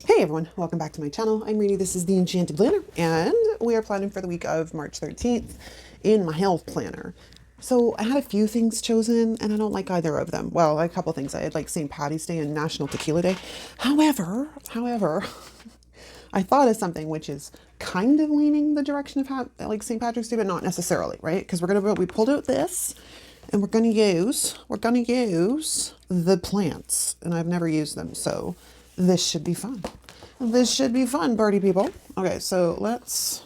Hey everyone, welcome back to my channel. I'm Reenie, this is the Enchanted Planner, and we are planning for the week of March 13th in my health planner. So I had a few things chosen and I don't like either of them. Well, a couple things. I had like St. Patty's Day and National Tequila Day. However, I thought of something which is kind of leaning the direction of like St. Patrick's Day, but not necessarily, right? Because we pulled out this and we're gonna use the plants, and I've never used them, so this should be fun. This should be fun, party people. Okay, so let's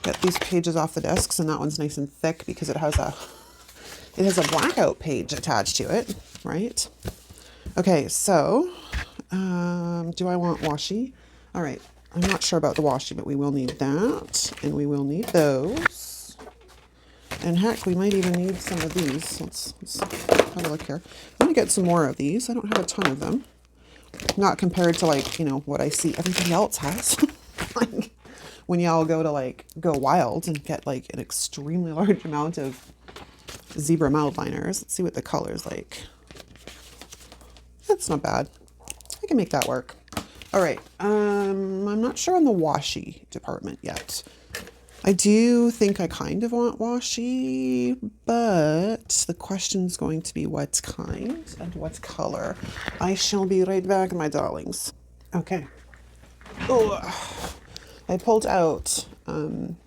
get these pages off the desks, and that one's nice and thick because it has a blackout page attached to it, right? Okay, so do I want washi? All right, I'm not sure about the washi, but we will need that, and we will need those. And heck, we might even need some of these. Let's have a look here. I'm gonna get some more of these. I don't have a ton of them. Not compared to like, what I see everybody else has. Like when y'all go to go wild and get like an extremely large amount of zebra mild liners. Let's see what the color's like. That's not bad. I can make that work. All right. I'm not sure on the washi department yet. I do think I kind of want washi, but the question's going to be what kind and what color. I shall be right back, my darlings. Okay. Oh, I pulled out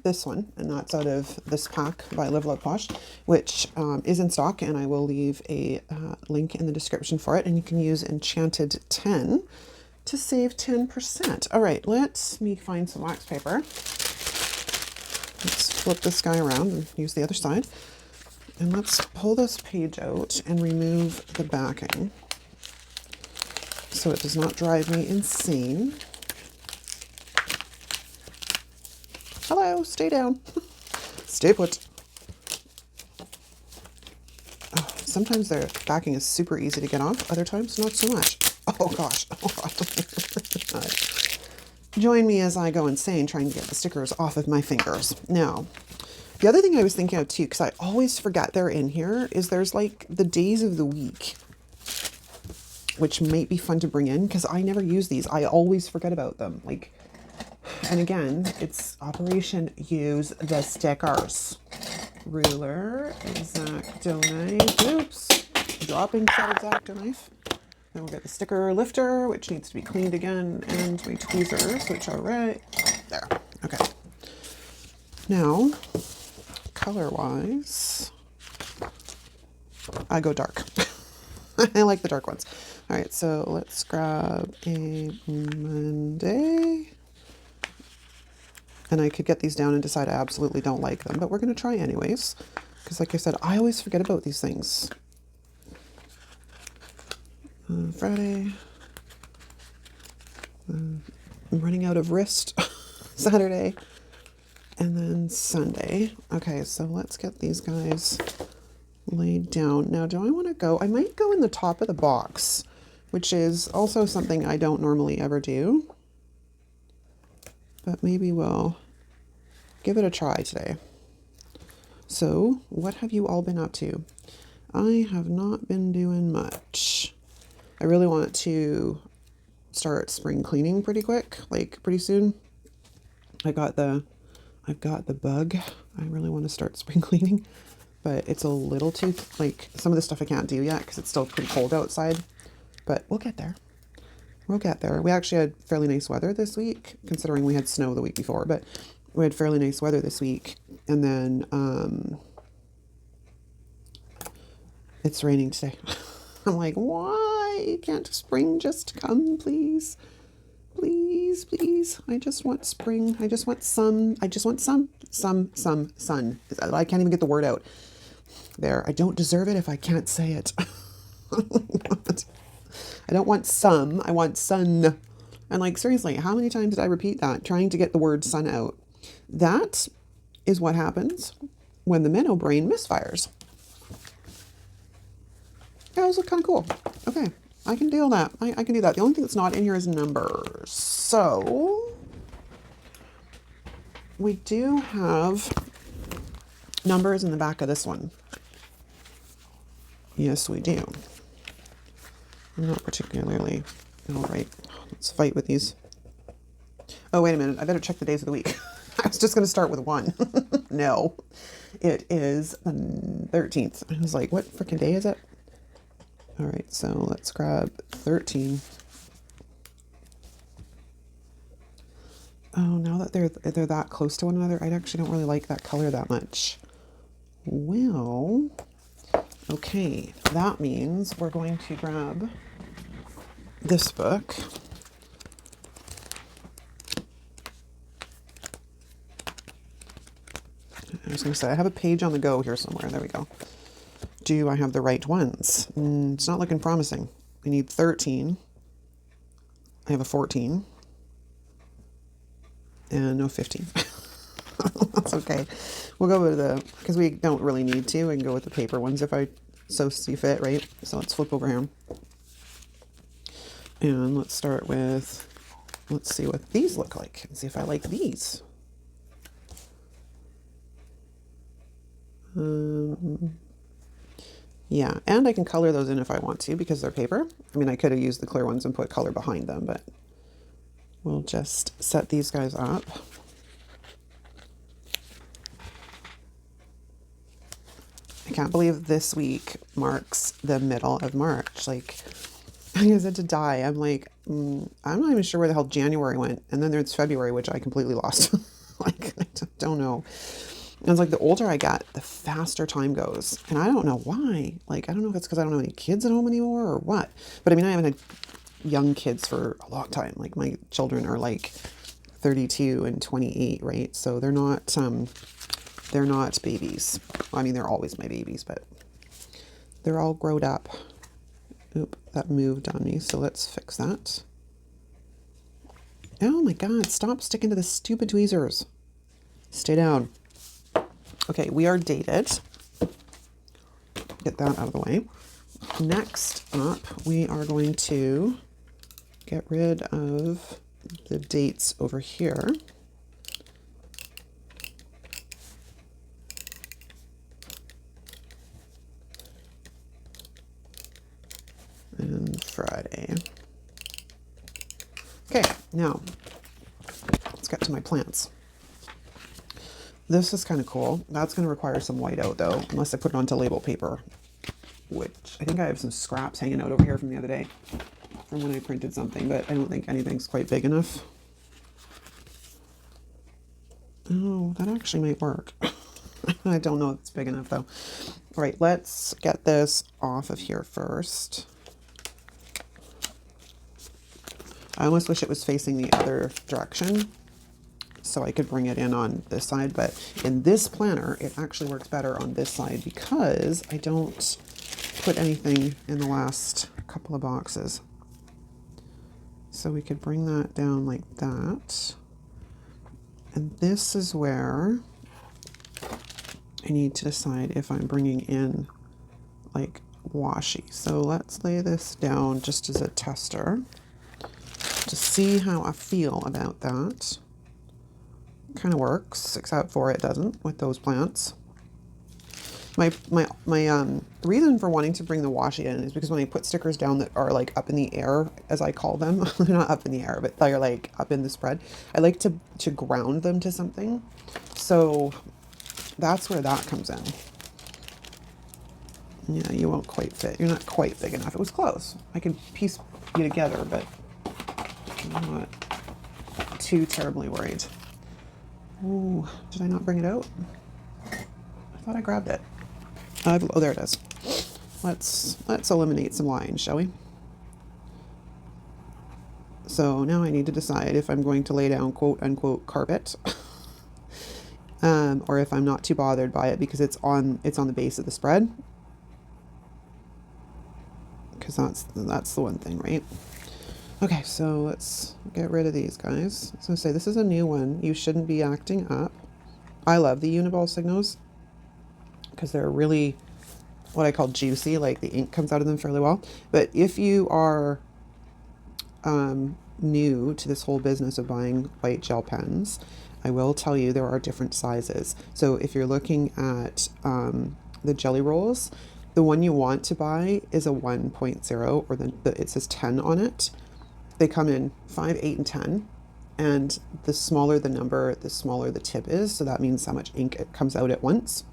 this one, and that's out of this pack by Love Posh, which is in stock, and I will leave a link in the description for it, and you can use Enchanted 10 to save 10%. All right, let me find some wax paper. Let's flip this guy around and use the other side. And let's pull this page out and remove the backing so it does not drive me insane. Hello, stay down. Stay put. Oh, sometimes the backing is super easy to get off, other times not so much. Oh gosh. Oh, God. Join me as I go insane trying to get the stickers off of my fingers. Now, the other thing I was thinking of too, because I always forget they're in here, is there's like the days of the week, which might be fun to bring in because I never use these. I always forget about them. And again, it's Operation Use the Stickers. Ruler, X-Acto knife, oops, dropping said X-Acto knife. Then we'll get the sticker lifter, which needs to be cleaned again, and my tweezers, which are right there. Okay. Now, color-wise, I go dark. I like the dark ones. All right, so let's grab a Monday. And I could get these down and decide I absolutely don't like them, but we're going to try anyways. Because like I said, I always forget about these things. Friday. I'm running out of wrist. Saturday. And then Sunday. Okay, so let's get these guys laid down. Now, do I want to go? I might go in the top of the box, which is also something I don't normally ever do. But maybe we'll give it a try today. So, what have you all been up to? I have not been doing much. I really want to start spring cleaning pretty quick, like pretty soon. I've got the bug. I really want to start spring cleaning, but it's a little too, some of the stuff I can't do yet because it's still pretty cold outside, but we'll get there. We'll get there. We actually had fairly nice weather this week, considering we had snow the week before, but we had fairly nice weather this week. And then it's raining today. I'm like, why can't spring just come, please? Please, please. I just want spring. I just want sun. I just want sun. Sun. I can't even get the word out. There. I don't deserve it if I can't say it. I don't want some. I want sun. And seriously, how many times did I repeat that trying to get the word sun out? That is what happens when the minnow brain misfires. Yeah, those look kind of cool. Okay, I can deal that. I can do that. The only thing that's not in here is numbers. So we do have numbers in the back of this one. Yes, we do. I'm not particularly, all right, Let's fight with these. Oh, wait a minute. I better check the days of the week. I was just going to start with one. No, it is the 13th. I was like, what freaking day is it? All right, so let's grab 13. Oh, now that they're that close to one another, I actually don't really like that color that much. Well, okay, that means we're going to grab this book. I was going to say, I have a page on the go here somewhere. There we go. Do I have the right ones? It's not looking promising. I need 13. I have a 14. And no 15. That's okay. We'll go with the, because we don't really need to, I can go with the paper ones if I so see fit, right? So let's flip over here. And let's start with, let's see what these look like and see if I like these. Yeah, and I can color those in if I want to because they're paper. I mean, I could have used the clear ones and put color behind them, but we'll just set these guys up. I can't believe this week marks the middle of March. Like, I said to die. I'm like, I'm not even sure where the hell January went. And then there's February, which I completely lost. Like, I don't know. And it's like the older I get, the faster time goes. And I don't know why. Like, I don't know if it's because I don't have any kids at home anymore or what. But I mean, I haven't had young kids for a long time. Like, my children are like 32 and 28, right? So they're not babies. I mean, they're always my babies, but they're all grown up. Oop, that moved on me. So let's fix that. Oh my God, stop sticking to the stupid tweezers. Stay down. Okay, we are dated. Get that out of the way. Next up, we are going to get rid of the dates over here. And Friday. Okay, now let's get to my plants. This is kind of cool. That's going to require some whiteout though, unless I put it onto label paper, which I think I have some scraps hanging out over here from the other day from when I printed something, but I don't think anything's quite big enough. Oh, that actually might work. I don't know if it's big enough though. All right, let's get this off of here first. I almost wish it was facing the other direction so I could bring it in on this side, but in this planner, it actually works better on this side because I don't put anything in the last couple of boxes. So we could bring that down like that. And this is where I need to decide if I'm bringing in like washi. So let's lay this down just as a tester to see how I feel about that. Kind of works, except for it doesn't with those plants. My reason for wanting to bring the washi in is because when I put stickers down that are like up in the air, as I call them, they're not up in the air, but they're like up in the spread. I like to ground them to something. So that's where that comes in. Yeah, you won't quite fit. You're not quite big enough. It was close. I could piece you together, but I'm not too terribly worried. Ooh, did I not bring it out? I thought I grabbed it. Oh, there it is. Let's eliminate some lines, shall we? So now I need to decide if I'm going to lay down quote unquote carpet, or if I'm not too bothered by it because it's on the base of the spread. Because that's the one thing, right? Okay, so let's get rid of these guys. So say this is a new one. You shouldn't be acting up. I love the Uniball Signos because they're really what I call juicy, like the ink comes out of them fairly well. But if you are new to this whole business of buying white gel pens, I will tell you there are different sizes. So if you're looking at the jelly rolls, the one you want to buy is a 1.0 or it says 10 on it. They come in 5, 8, and 10. And the smaller the number, the smaller the tip is. So that means how much ink it comes out at once.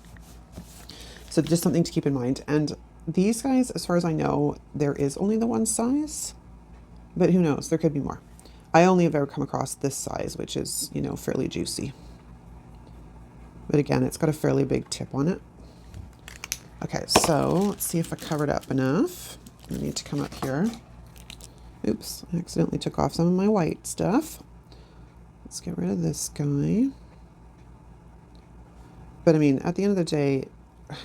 So just something to keep in mind. And these guys, as far as I know, there is only the one size, but who knows? There could be more. I only have ever come across this size, which is, you know, fairly juicy. But again, it's got a fairly big tip on it. Okay, so let's see if I covered up enough. I need to come up here. Oops, I accidentally took off some of my white stuff. Let's get rid of this guy. But I mean, at the end of the day,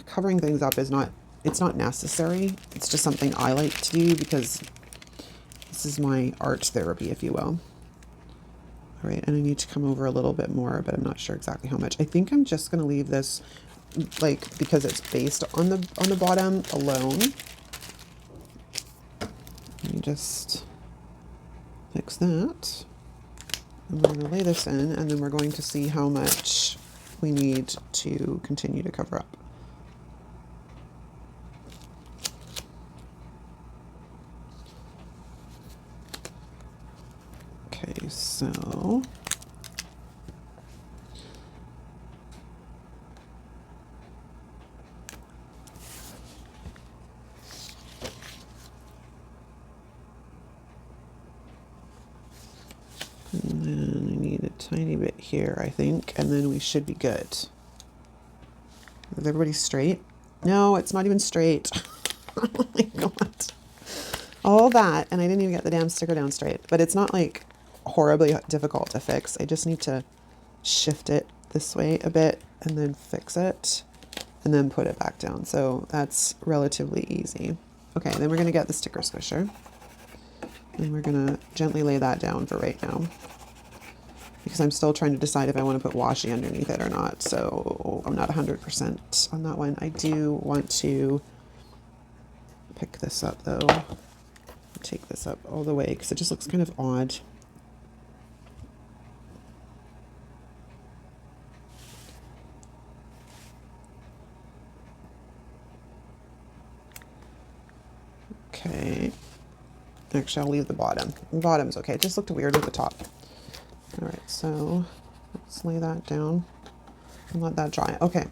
covering things up is not, it's not necessary. It's just something I like to do because this is my art therapy, if you will. All right, and I need to come over a little bit more, but I'm not sure exactly how much. I think I'm just going to leave this, like, because it's based on the bottom alone. Let me just fix that. And we're going to lay this in, and then we're going to see how much we need to continue to cover up. Okay, so and then I need a tiny bit here, I think, and then we should be good. Is everybody straight? No, it's not even straight. Oh my God. All that, and I didn't even get the damn sticker down straight. But it's not like horribly difficult to fix. I just need to shift it this way a bit and then fix it and then put it back down. So that's relatively easy. Okay, then we're going to get the sticker squisher. And we're going to gently lay that down for right now, because I'm still trying to decide if I want to put washi underneath it or not. So I'm not 100% on that one. I do want to pick this up though. Take this up all the way because it just looks kind of odd. Okay. Actually, I'll leave the bottom. The bottom's okay. It just looked weird with the top. All right, so let's lay that down and let that dry. Okay,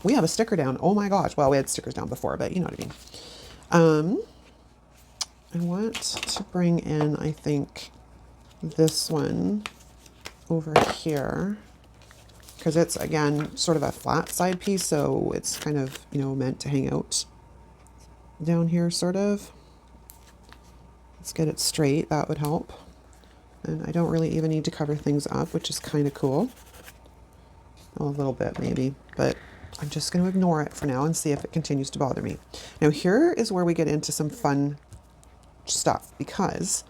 we have a sticker down. Oh my gosh. Well, we had stickers down before, but you know what I mean. I want to bring in, I think, this one over here, because it's, again, sort of a flat side piece, so it's kind of, you know, meant to hang out down here, sort of. Let's get it straight. That would help. And I don't really even need to cover things up, which is kind of cool. A little bit, maybe, but I'm just going to ignore it for now and see if it continues to bother me. Now, here is where we get into some fun stuff, because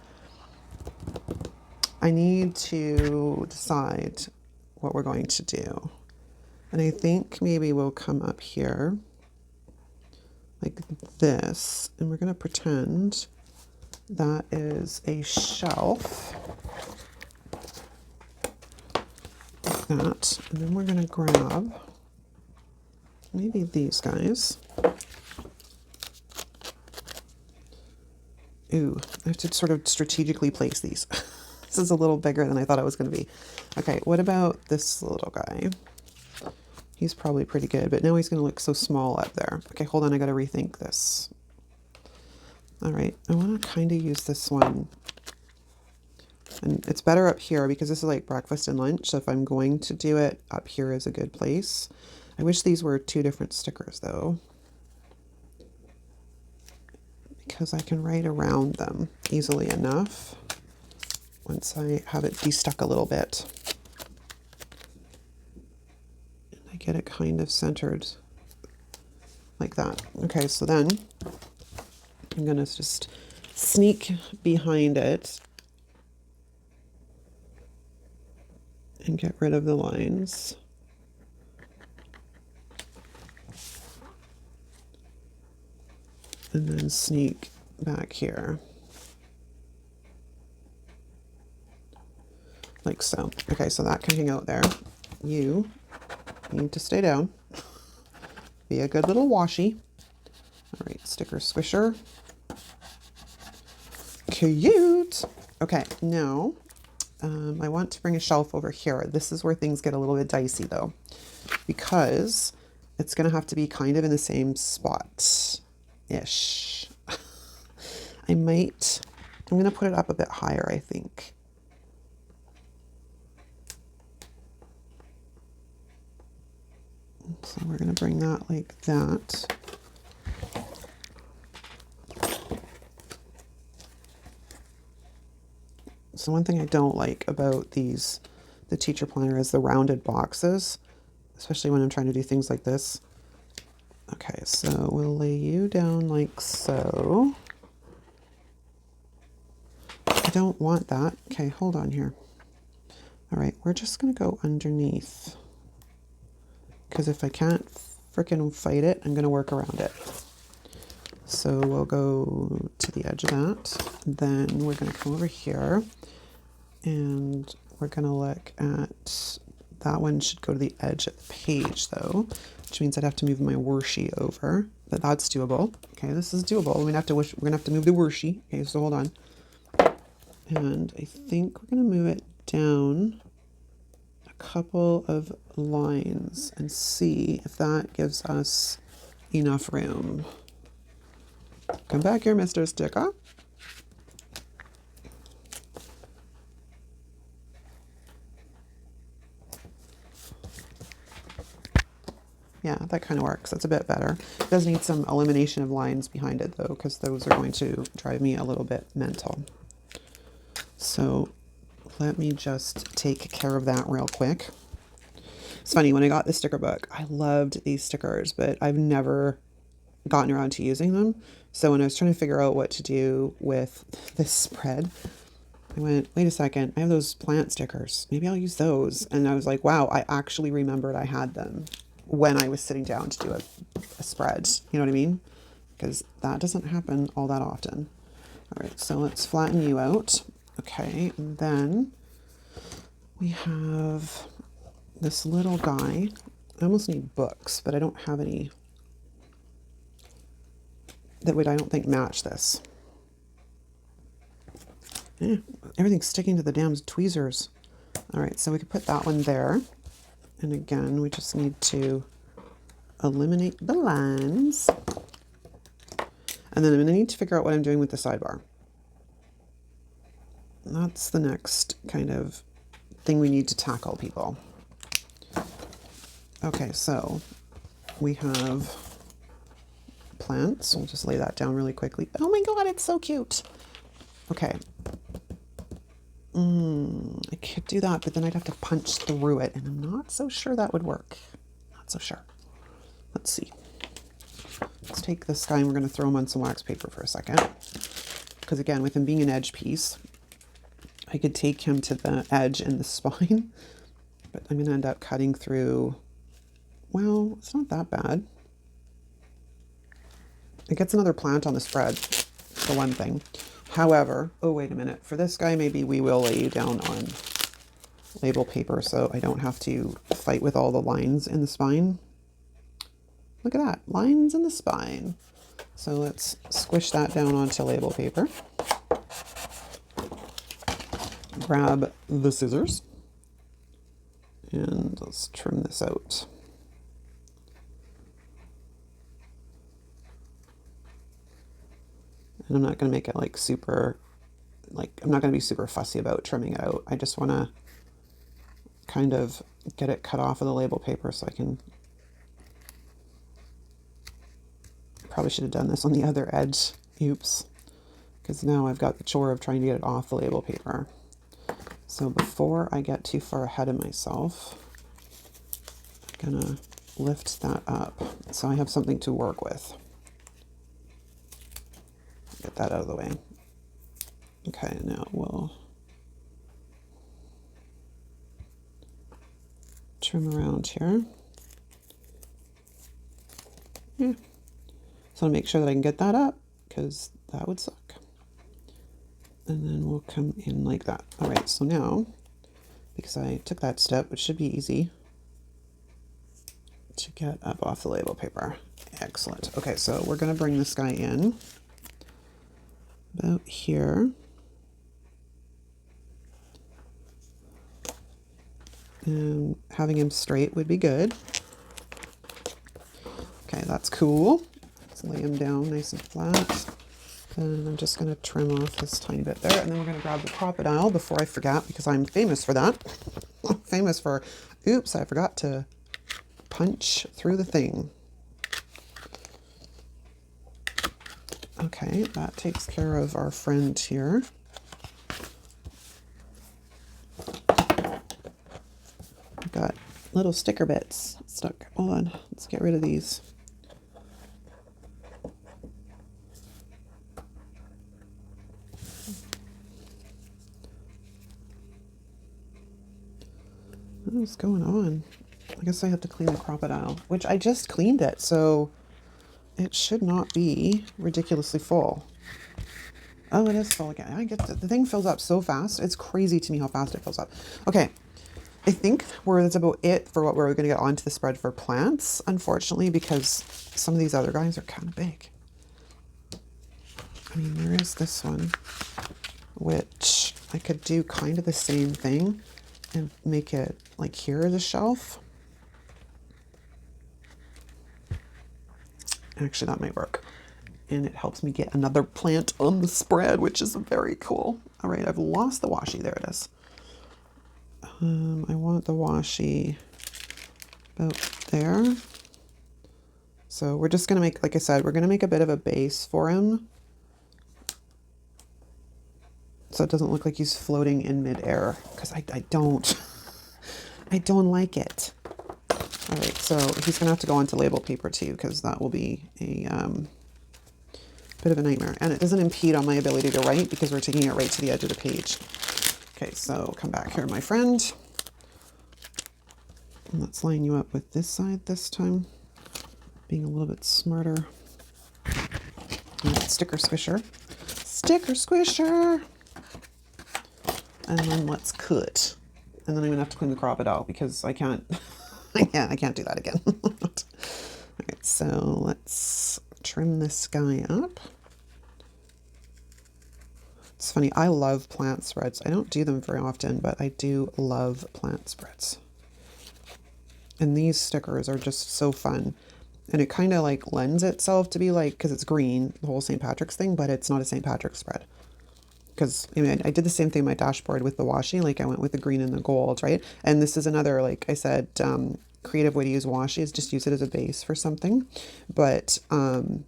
I need to decide what we're going to do. And I think maybe we'll come up here like this, and we're going to pretend that is a shelf like that. And then we're going to grab maybe these guys. Ooh, I have to sort of strategically place these. This is a little bigger than I thought it was going to be. Okay, what about this little guy? He's probably pretty good, but now he's going to look so small up there. Okay, hold on, I got to rethink this. All right, I want to kind of use this one. And it's better up here because this is like breakfast and lunch. So if I'm going to do it, up here is a good place. I wish these were two different stickers though, because I can write around them easily enough once I have it de-stuck a little bit. And I get it kind of centered like that. Okay, so then I'm gonna just sneak behind it and get rid of the lines. And then sneak back here. Like so. Okay, so that can hang out there. You need to stay down. Be a good little washi. All right, sticker squisher. Cute. Okay, now I want to bring a shelf over here. This is where things get a little bit dicey though, because it's going to have to be kind of in the same spot-ish. I'm going to put it up a bit higher, I think. So we're going to bring that like that. So one thing I don't like about the teacher planner is the rounded boxes, especially when I'm trying to do things like this. Okay, so we'll lay you down like so. I don't want that. Okay, hold on here. All right, we're just gonna go underneath, because if I can't frickin' fight it, I'm gonna work around it. So we'll go to the edge of that. Then we're gonna come over here and we're gonna look at, that one should go to the edge of the page though, which means I'd have to move my Washi over, but that's doable. Okay, this is doable. We're gonna have to move the Washi. Okay, so hold on. And I think we're gonna move it down a couple of lines and see if that gives us enough room. Come back here, Mr. Sticker. Yeah, that kind of works. That's a bit better. It does need some elimination of lines behind it though, because those are going to drive me a little bit mental. So let me just take care of that real quick. It's funny, when I got the sticker book, I loved these stickers, but I've never gotten around to using them. So when I was trying to figure out what to do with this spread, I went, wait a second, I have those plant stickers. Maybe I'll use those. And I was like, wow, I actually remembered I had them when I was sitting down to do a spread. You know what I mean? Because that doesn't happen all that often. All right, so let's flatten you out. Okay, and then we have this little guy. I almost need books, but I don't have any that would, I don't think, match this. Yeah, everything's sticking to the damn tweezers. All right, so we could put that one there. And again, we just need to eliminate the lines. And then I'm gonna need to figure out what I'm doing with the sidebar. That's the next kind of thing we need to tackle, people. Okay, so we have plants. We'll just lay that down really quickly. Oh my God, it's so cute. Okay. I could do that, but then I'd have to punch through it, and I'm not so sure that would work. Not so sure. Let's see. Let's take this guy and we're going to throw him on some wax paper for a second. Because again, with him being an edge piece, I could take him to the edge and the spine, but I'm going to end up cutting through. Well, it's not that bad. It gets another plant on the spread, for one thing. However, oh, wait a minute. For this guy, maybe we will lay you down on label paper so I don't have to fight with all the lines in the spine. Look at that, lines in the spine. So let's squish that down onto label paper. Grab the scissors and let's trim this out. And I'm not going to make it like super, I'm not going to be super fussy about trimming it out. I just want to kind of get it cut off of the label paper so I can, probably should have done this on the other edge. Oops. Because now I've got the chore of trying to get it off the label paper. So before I get too far ahead of myself, I'm going to lift that up so I have something to work with. Get that out of the way. Okay, now we'll trim around here. Yeah. So I'll make sure that I can get that up because that would suck. And then we'll come in like that. All right, so now, because I took that step, it should be easy to get up off the label paper. Excellent. Okay, so we're going to bring this guy in about here. And having him straight would be good. Okay, that's cool. Let's lay him down nice and flat. And I'm just going to trim off this tiny bit there. And then we're going to grab the crocodile before I forget, because I'm famous for that. I'm famous for, oops, I forgot to punch through the thing. Okay, that takes care of our friend here. I've got little sticker bits stuck. Hold on, let's get rid of these. What is going on? I guess I have to clean the crocodile, which I just cleaned it, so it should not be ridiculously full. Oh, it is full again. I get the thing fills up so fast. It's crazy to me how fast it fills up. Okay, I think that's about it for what we're going to get onto the spread for plants, unfortunately, because some of these other guys are kind of big. I mean, there is this one, which I could do kind of the same thing and make it like here is a shelf. Actually, that might work. And it helps me get another plant on the spread, which is very cool. All right, I've lost the washi. There it is. I want the washi about there. So we're just going to make, like I said, we're going to make a bit of a base for him, so it doesn't look like he's floating in midair, because I don't like it. All right, so he's going to have to go onto label paper too, because that will be a bit of a nightmare. And it doesn't impede on my ability to write because we're taking it right to the edge of the page. Okay, so come back here, my friend. And let's line you up with this side this time, being a little bit smarter. Sticker squisher. Sticker squisher! And then let's cut. And then I'm gonna have to clean the crocodile because I can't, I can't do that again. Okay, so let's trim this guy up. It's funny, I love plant spreads. I don't do them very often, but I do love plant spreads. And these stickers are just so fun. And it kind of like lends itself to be like, because it's green, the whole St. Patrick's thing, but it's not a St. Patrick's spread. Because I mean, I did the same thing on my dashboard with the washi, like I went with the green and the gold, right? And this is another, like I said, creative way to use washi is just use it as a base for something. But oh,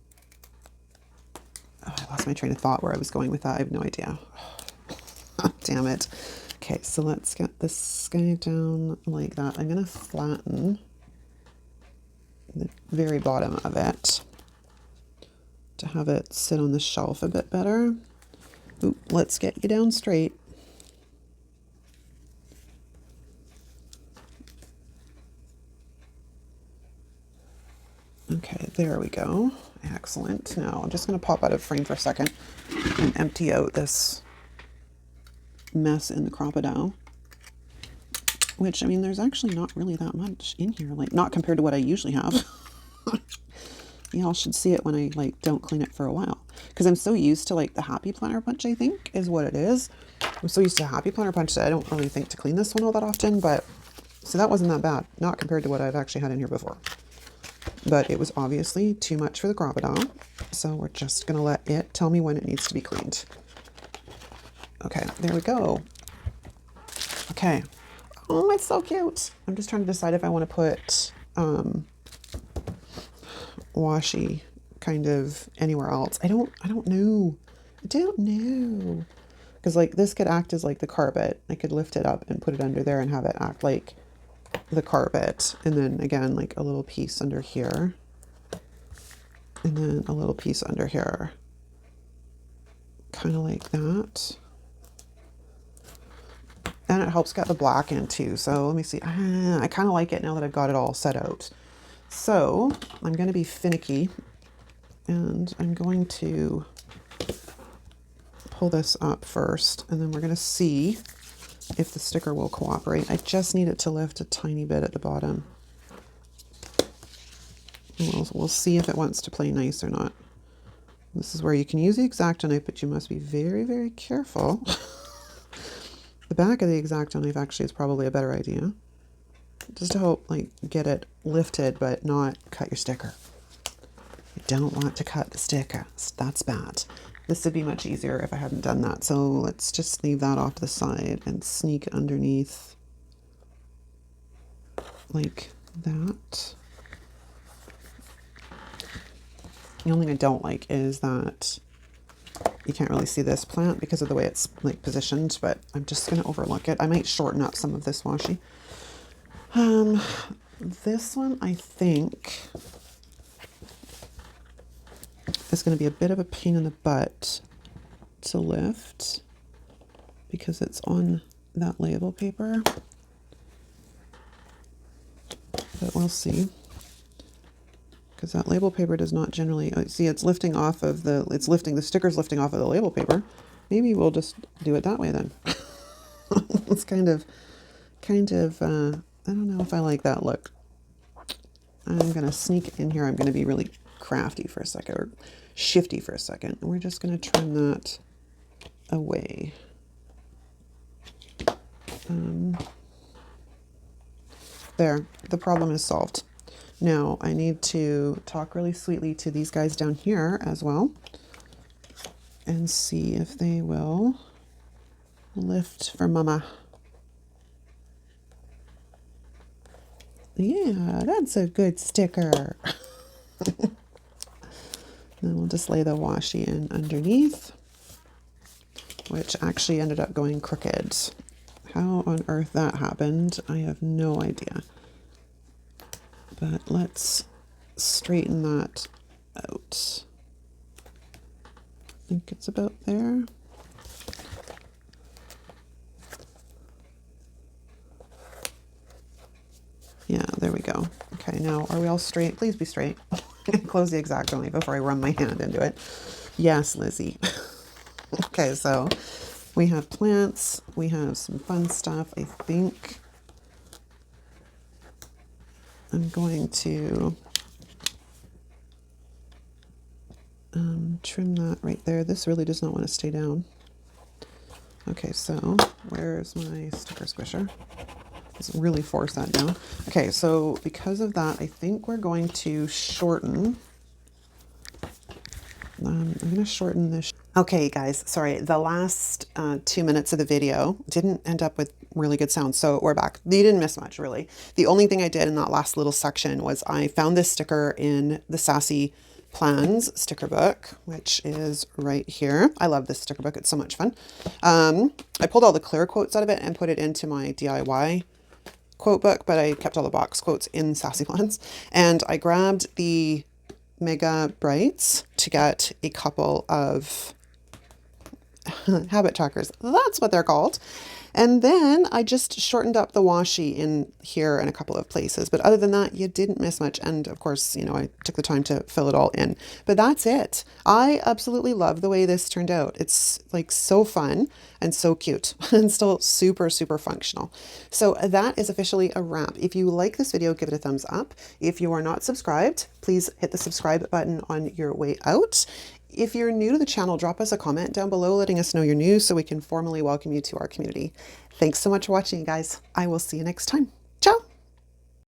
I lost my train of thought where I was going with that. I have no idea. Damn it. Okay, so let's get this guy down like that. I'm gonna flatten the very bottom of it to have it sit on the shelf a bit better. Ooh, let's get you down straight. Okay, there we go. Excellent. Now I'm just going to pop out of frame for a second and empty out this mess in the crocodile. Which, I mean, there's actually not really that much in here, like not compared to what I usually have. Y'all should see it when I like don't clean it for a while, because I'm so used to like the Happy Planner Punch, I think is what it is. I'm so used to Happy Planner Punch that I don't really think to clean this one all that often, but so that wasn't that bad, not compared to what I've actually had in here before. But it was obviously too much for the crocodile, so we're just gonna let it tell me when it needs to be cleaned. Okay, there we go. Okay. Oh, it's so cute. I'm just trying to decide if I want to put washi kind of anywhere else. I don't know. I don't know. Because like this could act as like the carpet. I could lift it up and put it under there and have it act like the carpet. And then again, like a little piece under here. And then a little piece under here. Kind of like that. And it helps get the black in too. So let me see. I kind of like it now that I've got it all set out. So I'm going to be finicky and I'm going to pull this up first, and then we're going to see if the sticker will cooperate. I just need it to lift a tiny bit at the bottom. We'll see if it wants to play nice or not. This is where you can use the X-Acto knife, but you must be very, very careful. The back of the X-Acto knife actually is probably a better idea. just to help like get it lifted but not cut your sticker. You don't want to cut the stickers. That's bad. This would be much easier if I hadn't done that. So let's just leave that off to the side and sneak underneath like that. The only thing I don't like is that you can't really see this plant because of the way it's like positioned, but I'm just going to overlook it. I might shorten up some of this washi. This one I think is going to be a bit of a pain in the butt to lift because it's on that label paper, but we'll see. Because that label paper does not generally, see it's lifting off of the, it's lifting, the sticker's lifting off of the label paper. Maybe we'll just do it that way then. It's kind of, I don't know if I like that look. I'm going to sneak in here. I'm going to be really crafty for a second, or shifty for a second. And we're just going to trim that away. There, the problem is solved. Now I need to talk really sweetly to these guys down here as well and see if they will lift for mama. Yeah, that's a good sticker. Then we'll just lay the washi in underneath, which actually ended up going crooked. How on earth that happened, I have no idea. But let's straighten that out. I think it's about there. Yeah, there we go. Okay, now are we all straight? Please be straight. Close the exact only before I run my hand into it. Yes, Lizzie. Okay, so we have plants. We have some fun stuff, I think. I'm going to trim that right there. This really does not want to stay down. Okay, so where's my sticker squisher? Let's really force that down. Okay, so because of that, I think we're going to shorten. I'm going to shorten this. Okay, guys, sorry. The last 2 minutes of the video didn't end up with really good sound, so we're back. You didn't miss much, really. The only thing I did in that last little section was I found this sticker in the Sassy Plans sticker book, which is right here. I love this sticker book. It's so much fun. I pulled all the clear quotes out of it and put it into my DIY quote book, but I kept all the box quotes in Sassy Plans. And I grabbed the Mega Brights to get a couple of habit trackers. That's what they're called. And then I just shortened up the washi in here in a couple of places. But other than that, you didn't miss much. And of course, you know, I took the time to fill it all in. But that's it. I absolutely love the way this turned out. It's like so fun and so cute and still super, super functional. So that is officially a wrap. If you like this video, give it a thumbs up. If you are not subscribed, please hit the subscribe button on your way out. If you're new to the channel, drop us a comment down below letting us know you're new so we can formally welcome you to our community. Thanks so much for watching, guys. I will see you next time.